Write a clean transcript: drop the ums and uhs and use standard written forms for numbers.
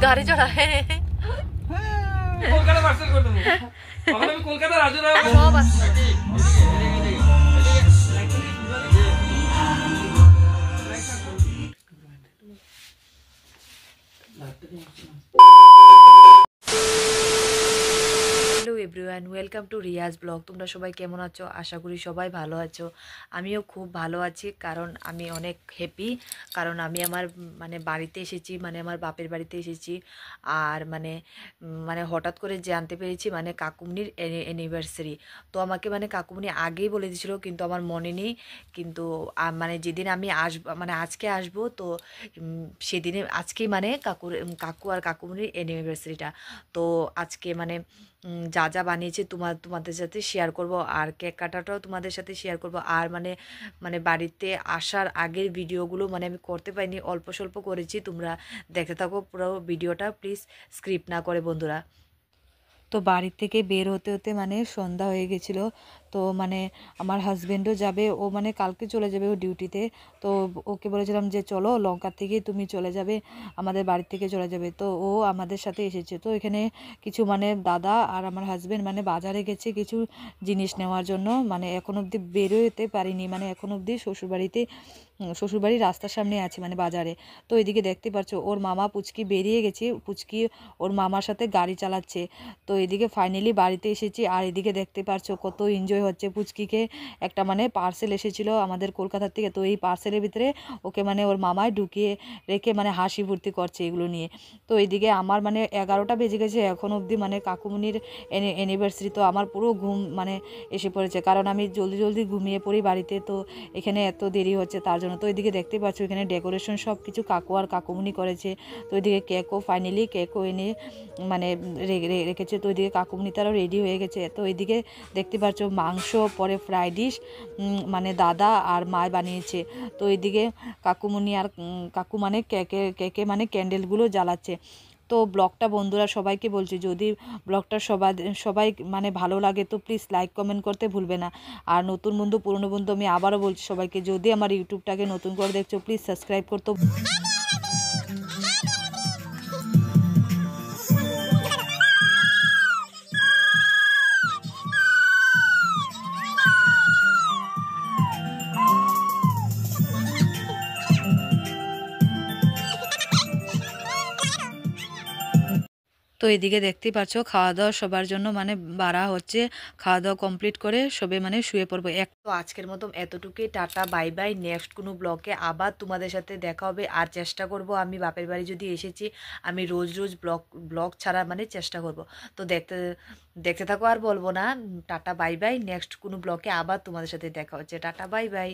গাড়ি চড়া কলকাতা পার্সেল করে দেবো এখন আমি কলকাতা রাজুরা সব আছে hello everyone, welcome to Riaz blog. তোমরা সবাই কেমন আছো? আশা করি সবাই ভালো আছো। আমিও খুব ভালো আছি, কারণ আমি অনেক হ্যাপি, কারণ আমি আমার বাড়িতে এসেছি, আমার বাপের বাড়িতে এসেছি। আর হঠাৎ করে জানতে পেরেছি কাকুমনির অ্যানিভার্সারি। তো আমাকে কাকুমনি আগেই বলে দিয়েছিল, কিন্তু আমার মনে নেই। কিন্তু যেদিন আমি আজকে আসবো, তো সেদিনে আজকেই কাকু আর কাকুমনির অ্যানিভার্সারিটা। তো আজকে যা যা বানিয়েছে তোমাদের সাথে শেয়ার করব, আর কেক কাটাটাও তোমাদের সাথে শেয়ার করব। আর বাড়িতে আসার আগের ভিডিওগুলো আমি করতে পারিনি, অল্প স্বল্প করেছি। তোমরা দেখতে থাকো পুরো ভিডিওটা, প্লিজ স্কিপ না করে বন্ধুরা। তো বাড়ি থেকে বের হতে হতে সন্ধ্যা হয়ে গেছিলো। তো আমার হাজব্যান্ডও যাবে, ও কালকে চলে যাবে ও ডিউটিতে। তো ওকে বলেছিলাম যে চলো লঙ্কা থেকে তুমি চলে যাবে, আমাদের বাড়ি থেকে চলে যাবে। তো ও আমাদের সাথে এসেছে। তো এখানে কিছু দাদা আর আমার হাজব্যান্ড বাজারে গেছে কিছু জিনিস নেওয়ার জন্য। এখন অবধি বেরোতে পারিনি, এখন অবধি শ্বশুরবাড়ির রাস্তার সামনে আছি বাজারে। তো এদিকে দেখতে পাচ্ছ ওর মামা পুচকি বেরিয়ে গেছে, পুচকি ওর মামার সাথে গাড়ি চালাচ্ছে। তো এদিকে ফাইনালি বাড়িতে এসেছি। আর এদিকে দেখতে পাচ্ছ কত এনজয় হচ্ছে। পুচকিকে একটা পার্সেল এসেছিল আমাদের কলকাতার থেকে। তো এই পার্সেলের ভিতরে ওকে ওর মামায় ঢুকিয়ে রেখে হাসি ফুর্তি করছে এগুলো নিয়ে। তো এইদিকে আমার 11টা বেজে গেছে এখন অবধি কাকুমনির অ্যানিভার্সারি। তো আমার পুরো ঘুম এসে পড়েছে, কারণ আমি জলদি জলদি ঘুমিয়ে পড়ি বাড়িতে। তো এখানে এত দেরি হচ্ছে তার জন্য। তো এদিকে দেখতে পাচ্ছ এখানে ডেকোরেশন সব কিছু কাকু আর কাকুমনি করেছে। তো এদিকে কেকও এনে রেখেছে। তো এদিকে কাকুমনি তারও রেডি হয়ে গেছে। তো এদিকে দেখতে পাচ্ছ মাংস, পরে ফ্রাইড ডিশ দাদা আর মা বানিয়েছে। তো এদিকে কাকুমনি আর কাকু কেকে ক্যান্ডেলগুলো জ্বালাচ্ছে। তো ব্লগটা বন্ধুরা সবাইকে বলছি, যদি ব্লগটা সবাই ভালো লাগে তো প্লিজ লাইক কমেন্ট করতে ভুলবে না। আর নতুন বন্ধু পুরনো বন্ধু আমি আবারও বলছি সবাইকে, যদি আমার ইউটিউবটাকে নতুন করে দেখছো প্লিজ সাবস্ক্রাইব করতে। তো এদিকে দেখতেই পাচ্ছ খাওয়া দাওয়া সবার জন্য বাড়া হচ্ছে। খাওয়া দাওয়া কমপ্লিট করে সবে শুয়ে পড়বো। তো আজকের মতো এতটুকুই, টাটা বাই বাই। নেক্সট কোনো ব্লগে আবার তোমাদের সাথে দেখা হবে। আর চেষ্টা করব, আমি বাপের বাড়ি যদি এসেছি আমি রোজ রোজ ব্লগ ছাড়া চেষ্টা করব। তো দেখতে থাকো, আর বলবো না। Tata bye bye. নেক্সট কোনো ব্লগে আবার তোমাদের সাথে দেখা হচ্ছে। Tata bye bye.